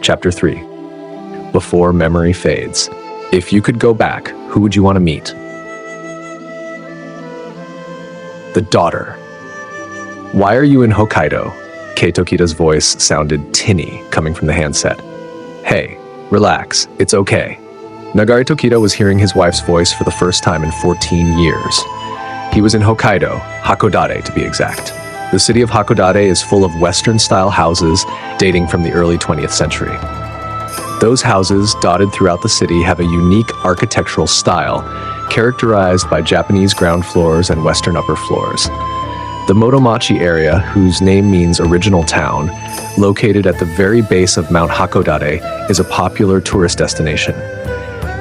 Chapter 3. Before Memory Fades. If you could go back, who would you want to meet? The daughter. Why are you in Hokkaido? Kei Tokida's voice sounded tinny coming from the handset. Hey, relax, it's okay. Nagari Tokita was hearing his wife's voice for the first time in 14 years. He was in Hokkaido, Hakodate to be exact. The city of Hakodate is full of Western-style houses dating from the early 20th century. Those houses, dotted throughout the city, have a unique architectural style, characterized by Japanese ground floors and Western upper floors. The Motomachi area, whose name means original town, located at the very base of Mount Hakodate, is a popular tourist destination.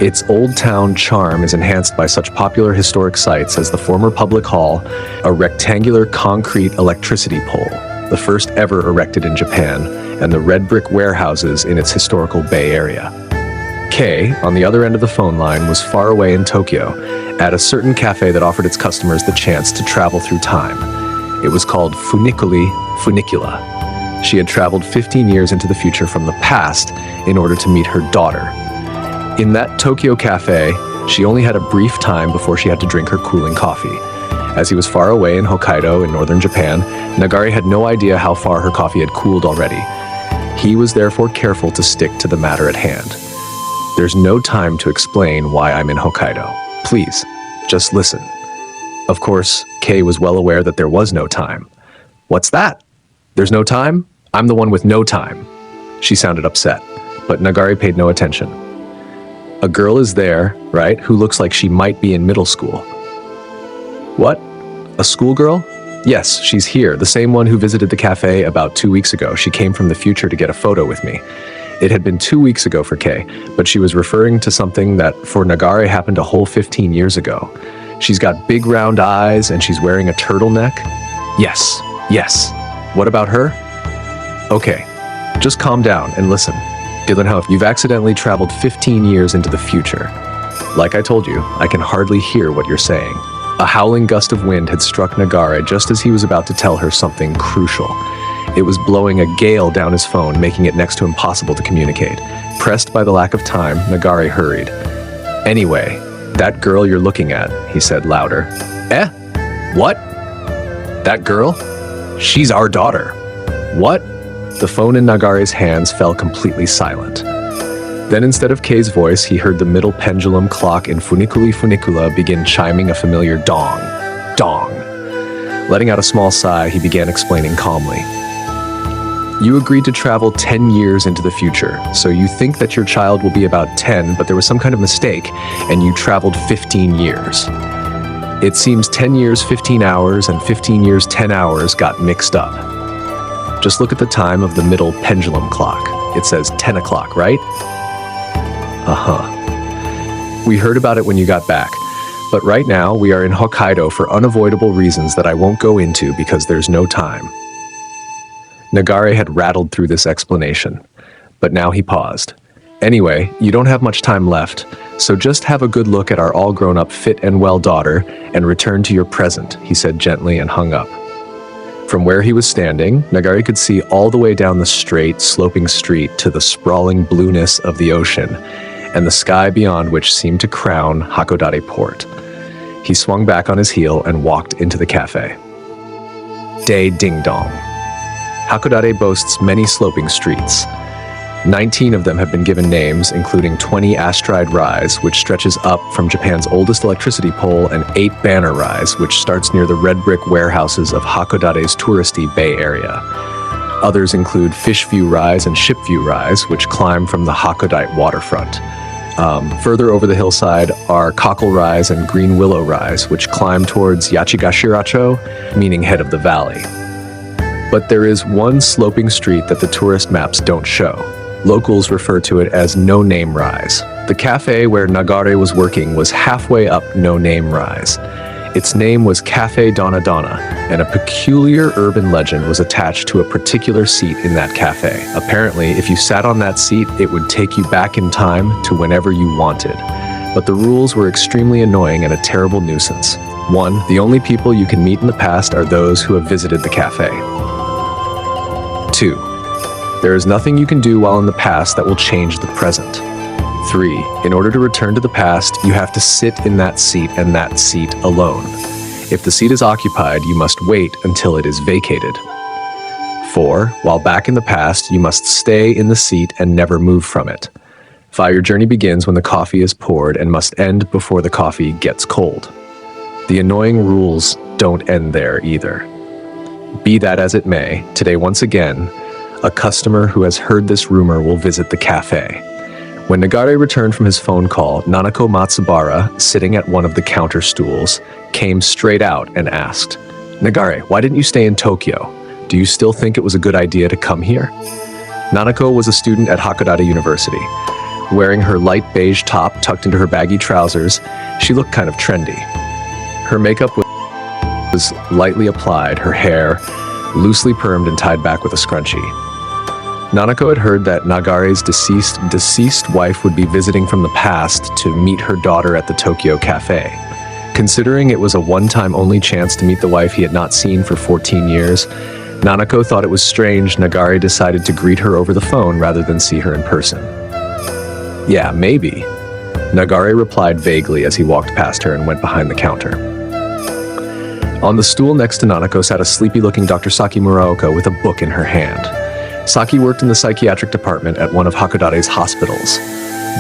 Its old town charm is enhanced by such popular historic sites as the former public hall, a rectangular concrete electricity pole, the first ever erected in Japan, and the red brick warehouses in its historical Bay Area. Kei, on the other end of the phone line, was far away in Tokyo, at a certain cafe that offered its customers the chance to travel through time. It was called Funicula. She had traveled 15 years into the future from the past in order to meet her daughter. In that Tokyo cafe, she only had a brief time before she had to drink her cooling coffee. As he was far away in Hokkaido in northern Japan, Nagari had no idea how far her coffee had cooled already. He was therefore careful to stick to the matter at hand. There's no time to explain why I'm in Hokkaido. Please, just listen. Of course, Kei was well aware that there was no time. What's that? There's no time? I'm the one with no time. She sounded upset, but Nagari paid no attention. A girl is there, right, who looks like she might be in middle school. What? A schoolgirl? Yes, she's here, the same one who visited the cafe about 2 weeks ago. She came from the future to get a photo with me. It had been 2 weeks ago for Kei, but she was referring to something that for Nagari happened a whole 15 years ago. She's got big round eyes and she's wearing a turtleneck. Yes. What about her? Okay, just calm down and listen. Dylan, you've accidentally traveled 15 years into the future. Like I told you, I can hardly hear what you're saying. A howling gust of wind had struck Nagare just as he was about to tell her something crucial. It was blowing a gale down his phone, making it next to impossible to communicate. Pressed by the lack of time, Nagare hurried. Anyway, that girl you're looking at, he said louder. Eh? What? That girl? She's our daughter. What? The phone in Nagare's hands fell completely silent. Then instead of Kei's voice, he heard the middle pendulum clock in Funicula begin chiming a familiar dong. Dong. Letting out a small sigh, he began explaining calmly. You agreed to travel 10 years into the future, so you think that your child will be about 10, but there was some kind of mistake, and you traveled 15 years. It seems 10 years 15 hours and 15 years 10 hours got mixed up. Just look at the time of the middle pendulum clock. It says 10 o'clock, right? We heard about it when you got back, but right now we are in Hokkaido for unavoidable reasons that I won't go into because there's no time. Nagare had rattled through this explanation, but now he paused. Anyway, you don't have much time left, so just have a good look at our all-grown-up fit and well daughter and return to your present, he said gently and hung up. From where he was standing, Nagari could see all the way down the straight, sloping street to the sprawling blueness of the ocean, and the sky beyond which seemed to crown Hakodate Port. He swung back on his heel and walked into the cafe. Day Ding Dong. Hakodate boasts many sloping streets. 19 of them have been given names, including 20 Astride Rise, which stretches up from Japan's oldest electricity pole, and 8 Banner Rise, which starts near the red brick warehouses of Hakodate's touristy Bay Area. Others include Fishview Rise and Shipview Rise, which climb from the Hakodate waterfront. Further over the hillside are Cockle Rise and Green Willow Rise, which climb towards Yachigashiracho, meaning head of the valley. But there is one sloping street that the tourist maps don't show. Locals refer to it as No Name Rise. The cafe where Nagare was working was halfway up No Name Rise. Its name was Cafe Donna Donna, and a peculiar urban legend was attached to a particular seat in that cafe. Apparently, if you sat on that seat, it would take you back in time to whenever you wanted. But the rules were extremely annoying and a terrible nuisance. 1. The only people you can meet in the past are those who have visited the cafe. 2. There is nothing you can do while in the past that will change the present. 3. In order to return to the past, you have to sit in that seat and that seat alone. If the seat is occupied, you must wait until it is vacated. 4. While back in the past, you must stay in the seat and never move from it. 5. Your journey begins when the coffee is poured and must end before the coffee gets cold. The annoying rules don't end there either. Be that as it may, today once again, a customer who has heard this rumor will visit the cafe. When Nagare returned from his phone call, Nanako Matsubara, sitting at one of the counter stools, came straight out and asked, "Nagare, why didn't you stay in Tokyo? Do you still think it was a good idea to come here?" Nanako was a student at Hakodate University. Wearing her light beige top tucked into her baggy trousers, she looked kind of trendy. Her makeup was lightly applied, her hair loosely permed and tied back with a scrunchie. Nanako had heard that Nagare's deceased wife would be visiting from the past to meet her daughter at the Tokyo cafe. Considering it was a one-time only chance to meet the wife he had not seen for 14 years, Nanako thought it was strange Nagare decided to greet her over the phone rather than see her in person. "Yeah, maybe," Nagare replied vaguely as he walked past her and went behind the counter. On the stool next to Nanako sat a sleepy-looking Dr. Saki Muraoka with a book in her hand. Saki worked in the psychiatric department at one of Hakodate's hospitals.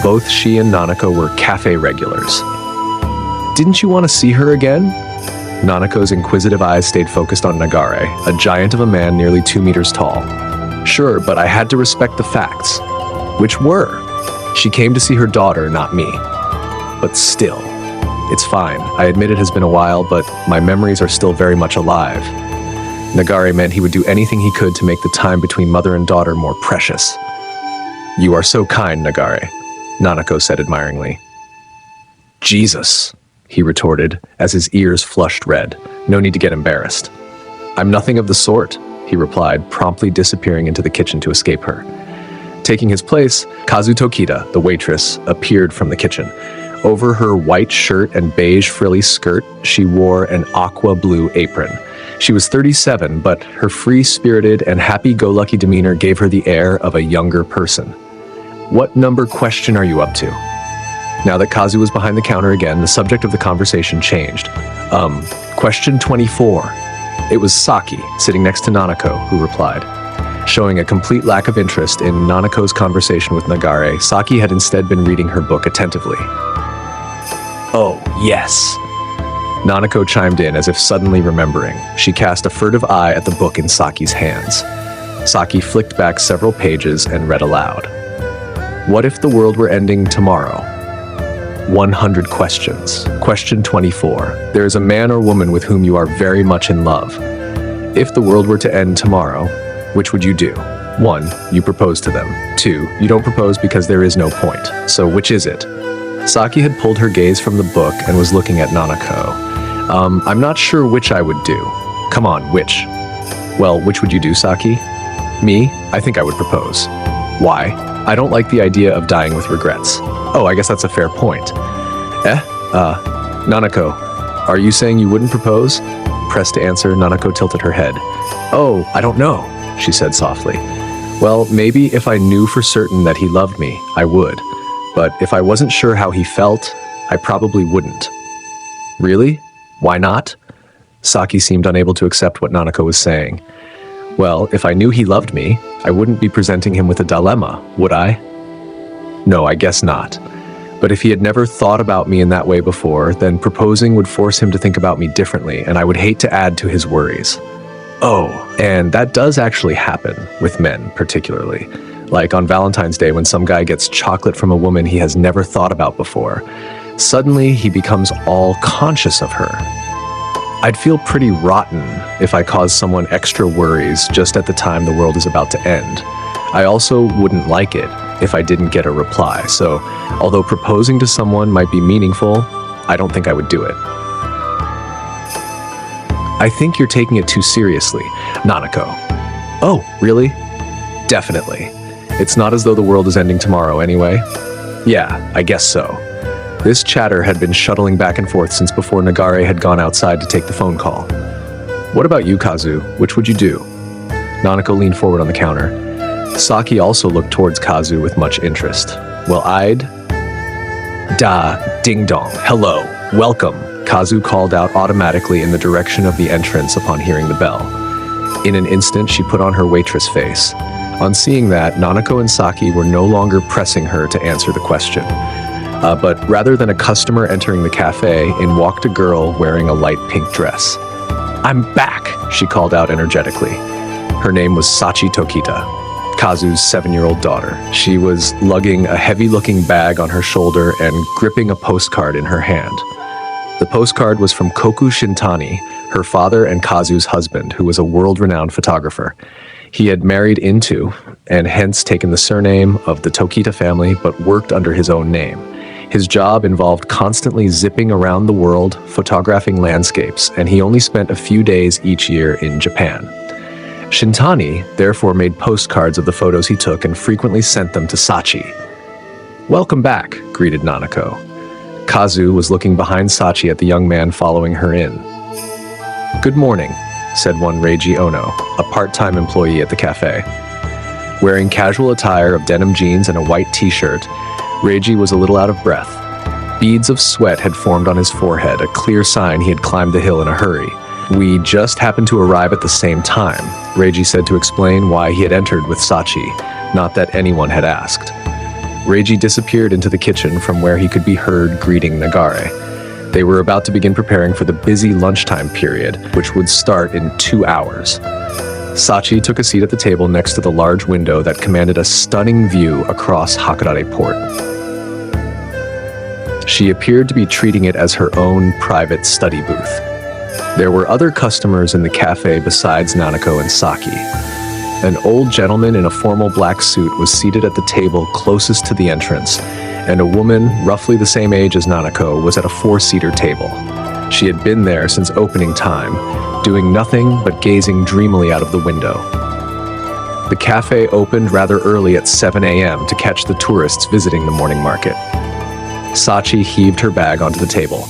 Both she and Nanako were cafe regulars. "Didn't you want to see her again?" Nanako's inquisitive eyes stayed focused on Nagare, a giant of a man nearly 2 meters tall. "Sure, but I had to respect the facts." "Which were?" "She came to see her daughter, not me." "But still." "It's fine. I admit it has been a while, but my memories are still very much alive." Nagare meant he would do anything he could to make the time between mother and daughter more precious. "You are so kind, Nagare," Nanako said admiringly. "Jesus," he retorted, as his ears flushed red. "No need to get embarrassed." "I'm nothing of the sort," he replied, promptly disappearing into the kitchen to escape her. Taking his place, Kazu Tokita, the waitress, appeared from the kitchen. Over her white shirt and beige frilly skirt, she wore an aqua blue apron. She was 37, but her free-spirited and happy-go-lucky demeanor gave her the air of a younger person. "What number question are you up to?" Now that Kazu was behind the counter again, the subject of the conversation changed. Question 24. It was Saki, sitting next to Nanako, who replied. Showing a complete lack of interest in Nanako's conversation with Nagare, Saki had instead been reading her book attentively. "Oh, yes." Nanako chimed in as if suddenly remembering. She cast a furtive eye at the book in Saki's hands. Saki flicked back several pages and read aloud. "What if the world were ending tomorrow? 100 questions. Question 24. There is a man or woman with whom you are very much in love. If the world were to end tomorrow, which would you do? 1. You propose to them. 2. You don't propose because there is no point. So which is it?" Saki had pulled her gaze from the book and was looking at Nanako. I'm not sure which I would do." "Come on, which?" "Well, which would you do, Saki?" "Me? I think I would propose." "Why?" "I don't like the idea of dying with regrets." "Oh, I guess that's a fair point." Nanako, are you saying you wouldn't propose?" Pressed to answer, Nanako tilted her head. "Oh, I don't know," she said softly. "Well, maybe if I knew for certain that he loved me, I would. But if I wasn't sure how he felt, I probably wouldn't." "Really? Why not?" Saki seemed unable to accept what Nanako was saying. "Well, if I knew he loved me, I wouldn't be presenting him with a dilemma, would I?" "No, I guess not. But if he had never thought about me in that way before, then proposing would force him to think about me differently, and I would hate to add to his worries." "Oh, and that does actually happen, with men particularly. Like on Valentine's Day when some guy gets chocolate from a woman he has never thought about before. Suddenly, he becomes all conscious of her. I'd feel pretty rotten if I caused someone extra worries just at the time the world is about to end. I also wouldn't like it if I didn't get a reply, so although proposing to someone might be meaningful, I don't think I would do it." "I think you're taking it too seriously, Nanako." "Oh, really?" "Definitely. It's not as though the world is ending tomorrow anyway." "Yeah, I guess so." This chatter had been shuttling back and forth since before Nagare had gone outside to take the phone call. "What about you, Kazu? Which would you do?" Nanako leaned forward on the counter. Saki also looked towards Kazu with much interest. Well-eyed. Da, ding dong, hello, welcome, Kazu called out automatically in the direction of the entrance upon hearing the bell. In an instant, she put on her waitress face. On seeing that, Nanako and Saki were no longer pressing her to answer the question. But rather than a customer entering the cafe, in walked a girl wearing a light pink dress. "I'm back," she called out energetically. Her name was Sachi Tokita, Kazu's 7-year-old daughter. She was lugging a heavy-looking bag on her shoulder and gripping a postcard in her hand. The postcard was from Koku Shintani, her father and Kazu's husband, who was a world-renowned photographer. He had married into, and hence taken the surname of the Tokita family, but worked under his own name. His job involved constantly zipping around the world, photographing landscapes, and he only spent a few days each year in Japan. Shintani therefore made postcards of the photos he took and frequently sent them to Sachi. "Welcome back," greeted Nanako. Kazu was looking behind Sachi at the young man following her in. "Good morning," said one Reiji Ono, a part-time employee at the cafe. Wearing casual attire of denim jeans and a white t-shirt, Reiji was a little out of breath. Beads of sweat had formed on his forehead, a clear sign he had climbed the hill in a hurry. "We just happened to arrive at the same time," Reiji said to explain why he had entered with Sachi, not that anyone had asked. Reiji disappeared into the kitchen from where he could be heard greeting Nagare. They were about to begin preparing for the busy lunchtime period, which would start in 2 hours. Sachi took a seat at the table next to the large window that commanded a stunning view across Hakodate Port. She appeared to be treating it as her own private study booth. There were other customers in the cafe besides Nanako and Saki. An old gentleman in a formal black suit was seated at the table closest to the entrance, and a woman, roughly the same age as Nanako, was at a 4-seater table. She had been there since opening time, doing nothing but gazing dreamily out of the window. The cafe opened rather early at 7 a.m. to catch the tourists visiting the morning market. Sachi heaved her bag onto the table.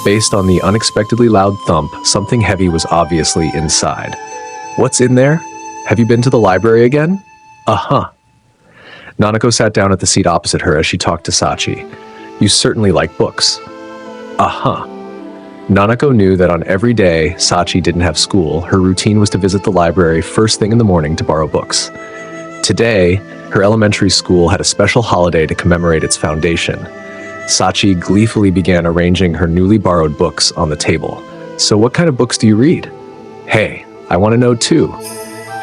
Based on the unexpectedly loud thump, something heavy was obviously inside. "What's in there? Have you been to the library again?" "Uh-huh." Nanako sat down at the seat opposite her as she talked to Sachi. "You certainly like books." "Uh-huh." Nanako knew that on every day Sachi didn't have school, her routine was to visit the library first thing in the morning to borrow books. Today, her elementary school had a special holiday to commemorate its foundation. Sachi gleefully began arranging her newly borrowed books on the table. "So what kind of books do you read?" "Hey, I want to know too."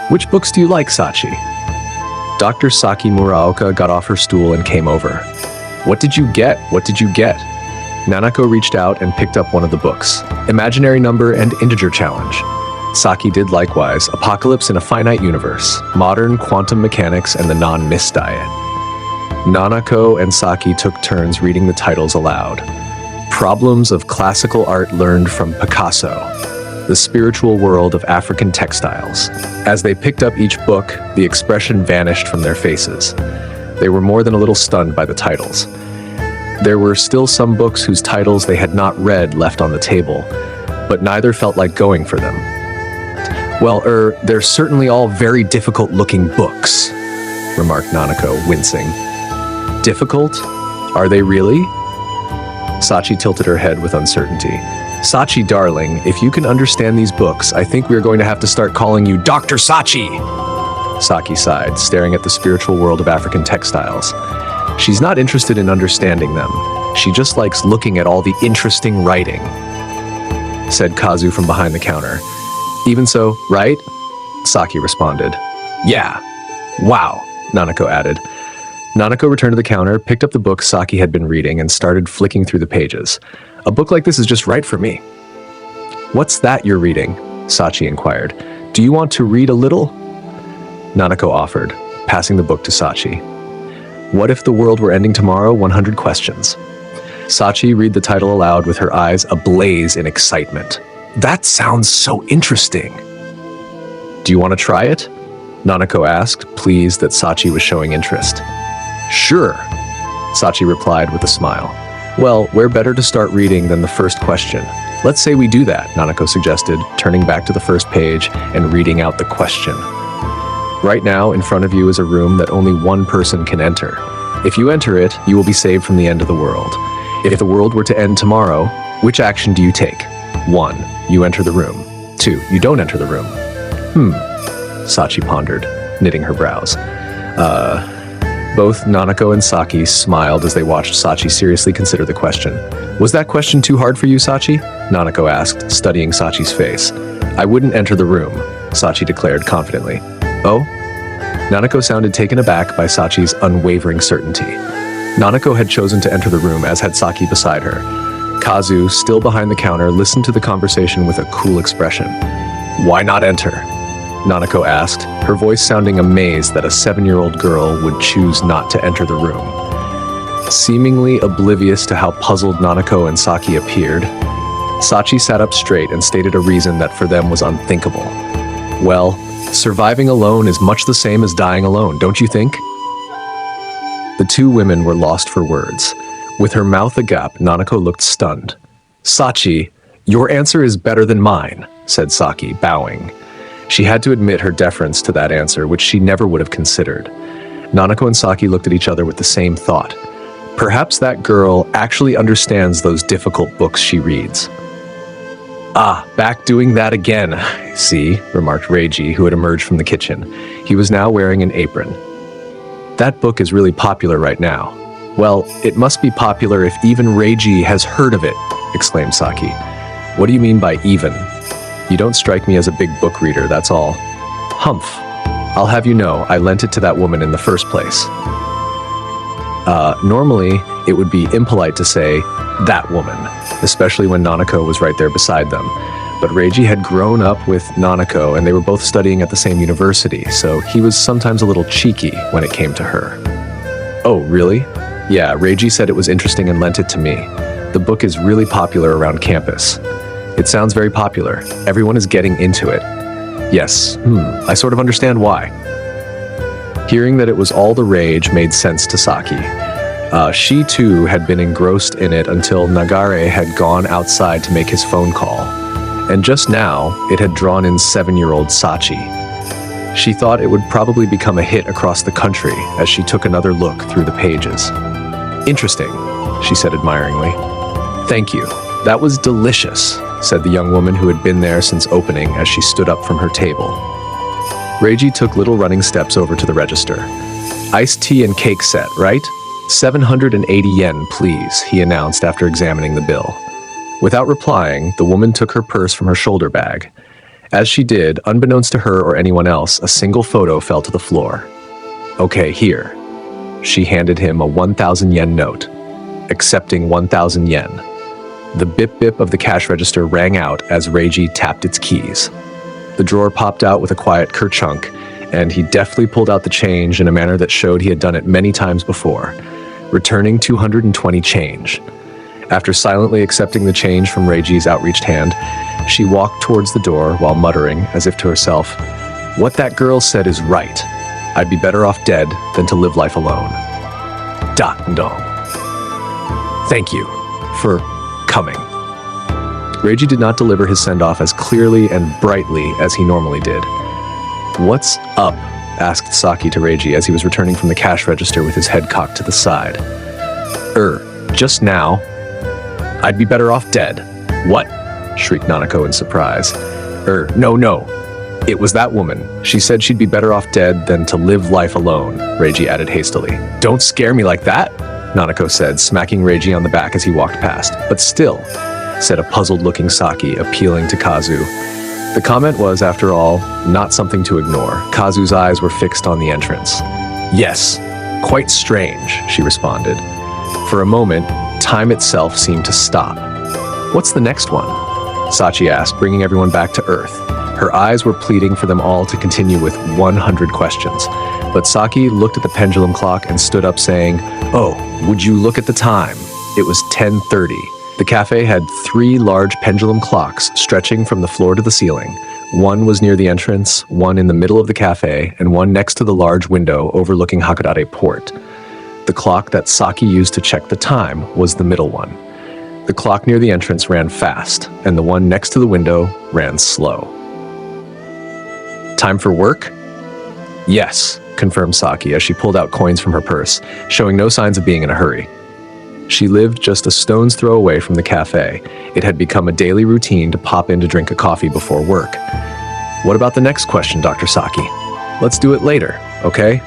"Which books do you like, Sachi?" Dr. Saki Muraoka got off her stool and came over. "What did you get? What did you get?" Nanako reached out and picked up one of the books, Imaginary Number and Integer Challenge. Saki did likewise, Apocalypse in a Finite Universe, Modern Quantum Mechanics and the Non-Miss Diet. Nanako and Saki took turns reading the titles aloud. Problems of Classical Art Learned from Picasso, The Spiritual World of African Textiles. As they picked up each book, the expression vanished from their faces. They were more than a little stunned by the titles. There were still some books whose titles they had not read left on the table, but neither felt like going for them. "Well, they're certainly all very difficult-looking books," remarked Nanako, wincing. "Difficult? Are they really?" Sachi tilted her head with uncertainty. "Sachi, darling, if you can understand these books, I think we're going to have to start calling you Dr. Sachi!" Saki sighed, staring at the spiritual world of African textiles. "She's not interested in understanding them. She just likes looking at all the interesting writing," said Kazu from behind the counter. "Even so, right?" Saki responded. "Yeah. Wow," Nanako added. Nanako returned to the counter, picked up the book Saki had been reading, and started flicking through the pages. "A book like this is just right for me." "What's that you're reading?" Sachi inquired. "Do you want to read a little?" Nanako offered, passing the book to Sachi. What If the World Were Ending Tomorrow? 100 Questions. Sachi read the title aloud with her eyes ablaze in excitement. "That sounds so interesting." "Do you want to try it?" Nanako asked, pleased that Sachi was showing interest. "Sure," Sachi replied with a smile. "Well, where better to start reading than the first question? Let's say we do that," Nanako suggested, turning back to the first page and reading out the question. Right now, in front of you is a room that only one person can enter. If you enter it, you will be saved from the end of the world. If the world were to end tomorrow, which action do you take? 1. You enter the room. 2. You don't enter the room. Sachi pondered, knitting her brows. Both Nanako and Saki smiled as they watched Sachi seriously consider the question. Was that question too hard for you, Sachi? Nanako asked, studying Sachi's face. I wouldn't enter the room, Sachi declared confidently. Oh? Nanako sounded taken aback by Sachi's unwavering certainty. Nanako had chosen to enter the room, as had Saki beside her. Kazu, still behind the counter, listened to the conversation with a cool expression. Why not enter? Nanako asked, her voice sounding amazed that a 7-year-old girl would choose not to enter the room. Seemingly oblivious to how puzzled Nanako and Saki appeared, Sachi sat up straight and stated a reason that for them was unthinkable. Well, surviving alone is much the same as dying alone, don't you think? The two women were lost for words. With her mouth agape, Nanako looked stunned. Sachi, your answer is better than mine, said Saki, bowing. She had to admit her deference to that answer, which she never would have considered. Nanako and Saki looked at each other with the same thought. Perhaps that girl actually understands those difficult books she reads. Ah, back doing that again, see, remarked Reiji, who had emerged from the kitchen. He was now wearing an apron. That book is really popular right now. Well, it must be popular if even Reiji has heard of it, exclaimed Saki. What do you mean by even? You don't strike me as a big book reader, that's all. Humph. I'll have you know, I lent it to that woman in the first place. Normally, it would be impolite to say, that woman, especially when Nanako was right there beside them. But Reiji had grown up with Nanako, and they were both studying at the same university, so he was sometimes a little cheeky when it came to her. Oh, really? Yeah, Reiji said it was interesting and lent it to me. The book is really popular around campus. It sounds very popular. Everyone is getting into it. Yes, I sort of understand why. Hearing that it was all the rage made sense to Saki. She too had been engrossed in it until Nagare had gone outside to make his phone call. And just now, it had drawn in 7-year-old Sachi. She thought it would probably become a hit across the country as she took another look through the pages. Interesting, she said admiringly. Thank you. That was delicious, said the young woman who had been there since opening as she stood up from her table. Reiji took little running steps over to the register. Iced tea and cake set, right? 780 yen, please, he announced after examining the bill. Without replying, the woman took her purse from her shoulder bag. As she did, unbeknownst to her or anyone else, a single photo fell to the floor. Okay, here. She handed him a 1,000 yen note, accepting 1,000 yen. The bip-bip of the cash register rang out as Reiji tapped its keys. The drawer popped out with a quiet kerchunk, and he deftly pulled out the change in a manner that showed he had done it many times before, returning 220 change. After silently accepting the change from Reiji's outreached hand, she walked towards the door while muttering, as if to herself, "What that girl said is right. I'd be better off dead than to live life alone. Da-dong. Thank you for coming." Reiji did not deliver his send-off as clearly and brightly as he normally did. "What's up?" asked Saki to Reiji as he was returning from the cash register with his head cocked to the side. Just now. I'd be better off dead." "What?" shrieked Nanako in surprise. No. It was that woman. She said she'd be better off dead than to live life alone," Reiji added hastily. "Don't scare me like that," Nanako said, smacking Reiji on the back as he walked past. "But still," said a puzzled-looking Saki, appealing to Kazu. The comment was, after all, not something to ignore. Kazu's eyes were fixed on the entrance. "Yes, quite strange," she responded. For a moment, time itself seemed to stop. "What's the next one?" Sachi asked, bringing everyone back to Earth. Her eyes were pleading for them all to continue with 100 questions. But Saki looked at the pendulum clock and stood up saying, "Oh, would you look at the time?" It was 10:30. The cafe had 3 large pendulum clocks stretching from the floor to the ceiling. One was near the entrance, one in the middle of the cafe, and one next to the large window overlooking Hakodate Port. The clock that Saki used to check the time was the middle one. The clock near the entrance ran fast, and the one next to the window ran slow. "Time for work?" Yes, confirmed Saki as she pulled out coins from her purse, showing no signs of being in a hurry. She lived just a stone's throw away from the cafe. It had become a daily routine to pop in to drink a coffee before work. What about the next question, Dr. Saki? Let's do it later, okay?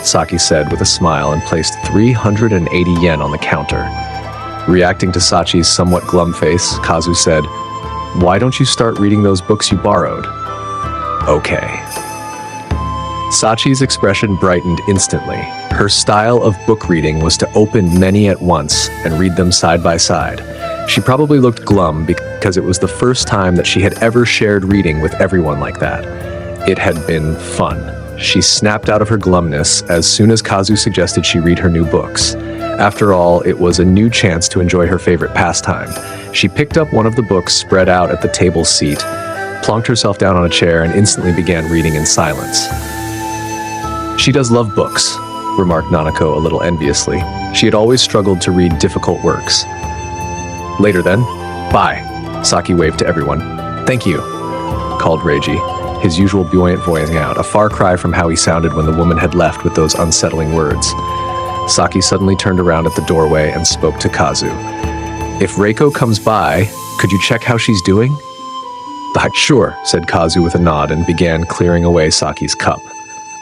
Saki said with a smile and placed 380 yen on the counter. Reacting to Sachi's somewhat glum face, Kazu said, "Why don't you start reading those books you borrowed?" Okay. Sachi's expression brightened instantly. Her style of book reading was to open many at once and read them side by side. She probably looked glum because it was the first time that she had ever shared reading with everyone like that. It had been fun. She snapped out of her glumness as soon as Kazu suggested she read her new books. After all, it was a new chance to enjoy her favorite pastime. She picked up one of the books spread out at the table seat, plonked herself down on a chair, and instantly began reading in silence. "She does love books," remarked Nanako a little enviously. She had always struggled to read difficult works. "Later then. Bye." Saki waved to everyone. "Thank you," called Reiji, his usual buoyant voice out, a far cry from how he sounded when the woman had left with those unsettling words. Saki suddenly turned around at the doorway and spoke to Kazu. "If Reiko comes by, could you check how she's doing?" "Sure," said Kazu with a nod and began clearing away Saki's cup.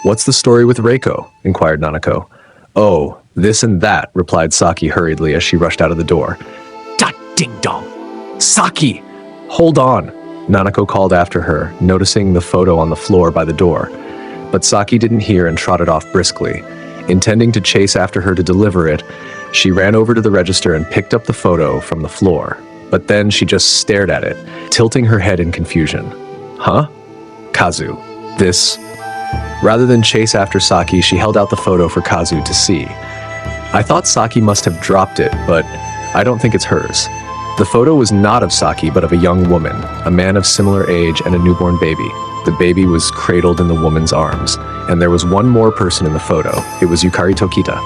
"What's the story with Reiko?" inquired Nanako. "Oh, this and that," replied Saki hurriedly as she rushed out of the door. "Dot ding dong! Saki! Hold on!" Nanako called after her, noticing the photo on the floor by the door. But Saki didn't hear and trotted off briskly. Intending to chase after her to deliver it, she ran over to the register and picked up the photo from the floor. But then she just stared at it, tilting her head in confusion. "Huh? Kazu, this..." Rather than chase after Saki, she held out the photo for Kazu to see. "I thought Saki must have dropped it, but I don't think it's hers." The photo was not of Saki, but of a young woman, a man of similar age, and a newborn baby. The baby was cradled in the woman's arms, and there was one more person in the photo. It was Yukari Tokita.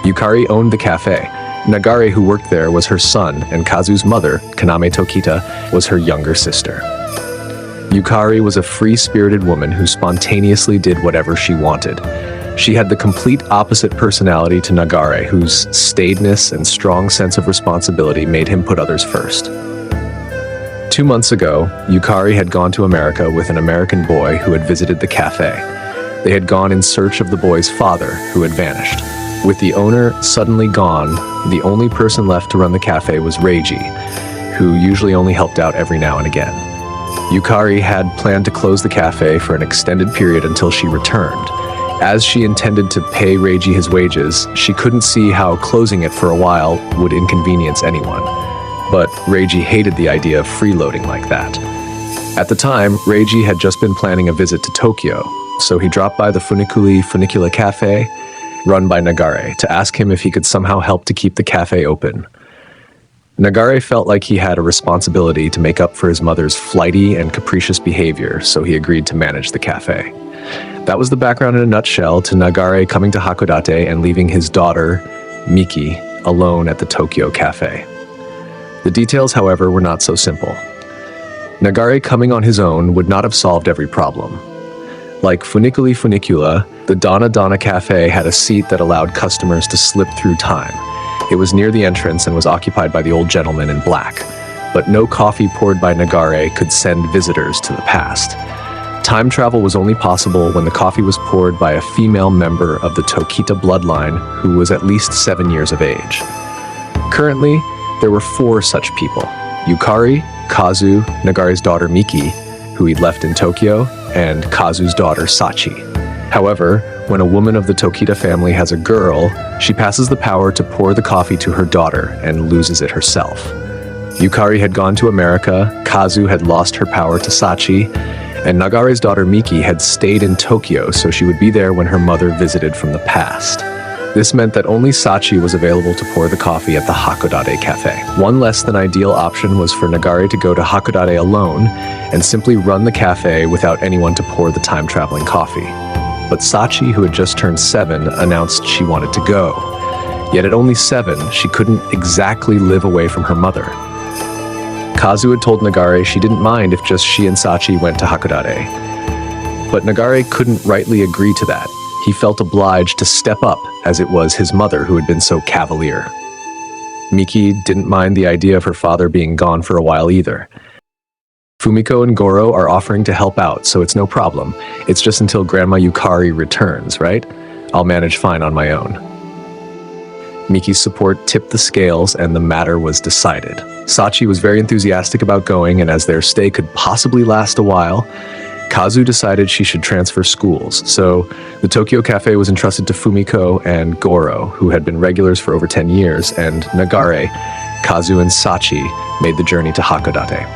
Yukari owned the cafe. Nagare, who worked there, was her son, and Kazu's mother, Kaname Tokita, was her younger sister. Yukari was a free-spirited woman who spontaneously did whatever she wanted. She had the complete opposite personality to Nagare, whose staidness and strong sense of responsibility made him put others first. 2 months ago, Yukari had gone to America with an American boy who had visited the cafe. They had gone in search of the boy's father, who had vanished. With the owner suddenly gone, the only person left to run the cafe was Reiji, who usually only helped out every now and again. Yukari had planned to close the cafe for an extended period until she returned. As she intended to pay Reiji his wages, she couldn't see how closing it for a while would inconvenience anyone. But Reiji hated the idea of freeloading like that. At the time, Reiji had just been planning a visit to Tokyo, so he dropped by the Funicula Cafe, run by Nagare, to ask him if he could somehow help to keep the cafe open. Nagare felt like he had a responsibility to make up for his mother's flighty and capricious behavior, so he agreed to manage the cafe. That was the background in a nutshell to Nagare coming to Hakodate and leaving his daughter, Miki, alone at the Tokyo Cafe. The details, however, were not so simple. Nagare coming on his own would not have solved every problem. Like Funicula, the Donna Cafe had a seat that allowed customers to slip through time. It was near the entrance and was occupied by the old gentleman in black. But no coffee poured by Nagare could send visitors to the past. Time travel was only possible when the coffee was poured by a female member of the Tokita bloodline who was at least 7 years of age. Currently, there were 4 such people: Yukari, Kazu, Nagare's daughter Miki, who he'd left in Tokyo, and Kazu's daughter Sachi. However, when a woman of the Tokita family has a girl, she passes the power to pour the coffee to her daughter and loses it herself. Yukari had gone to America, Kazu had lost her power to Sachi, and Nagare's daughter Miki had stayed in Tokyo so she would be there when her mother visited from the past. This meant that only Sachi was available to pour the coffee at the Hakodate Cafe. One less than ideal option was for Nagare to go to Hakodate alone and simply run the cafe without anyone to pour the time-traveling coffee. But Sachi, who had just turned 7, announced she wanted to go. Yet at only 7, she couldn't exactly live away from her mother. Kazu had told Nagare she didn't mind if just she and Sachi went to Hakodate. But Nagare couldn't rightly agree to that. He felt obliged to step up, as it was his mother who had been so cavalier. Miki didn't mind the idea of her father being gone for a while either. Fumiko and Goro are offering to help out, so it's no problem. It's just until Grandma Yukari returns, right? I'll manage fine on my own. Miki's support tipped the scales and the matter was decided. Sachi was very enthusiastic about going, and as their stay could possibly last a while, Kazu decided she should transfer schools, so the Tokyo Cafe was entrusted to Fumiko and Goro, who had been regulars for over 10 years, and Nagare, Kazu, and Sachi made the journey to Hakodate.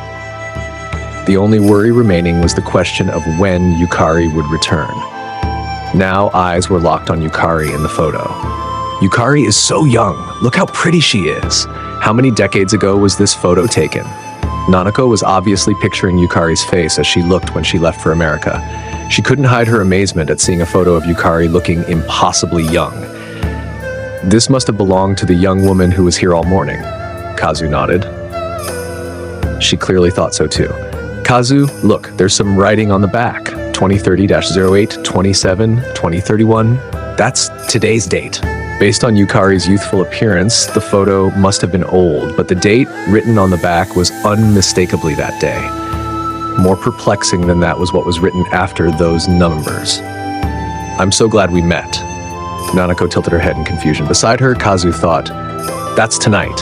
The only worry remaining was the question of when Yukari would return. Now eyes were locked on Yukari in the photo. Yukari is so young. Look how pretty she is. How many decades ago was this photo taken? Nanako was obviously picturing Yukari's face as she looked when she left for America. She couldn't hide her amazement at seeing a photo of Yukari looking impossibly young. This must have belonged to the young woman who was here all morning. Kazu nodded. She clearly thought so too. Kazu, look, there's some writing on the back. 2030-08, 27, 2031. That's today's date. Based on Yukari's youthful appearance, the photo must have been old, but the date written on the back was unmistakably that day. More perplexing than that was what was written after those numbers. I'm so glad we met. Nanako tilted her head in confusion. Beside her, Kazu thought, that's tonight.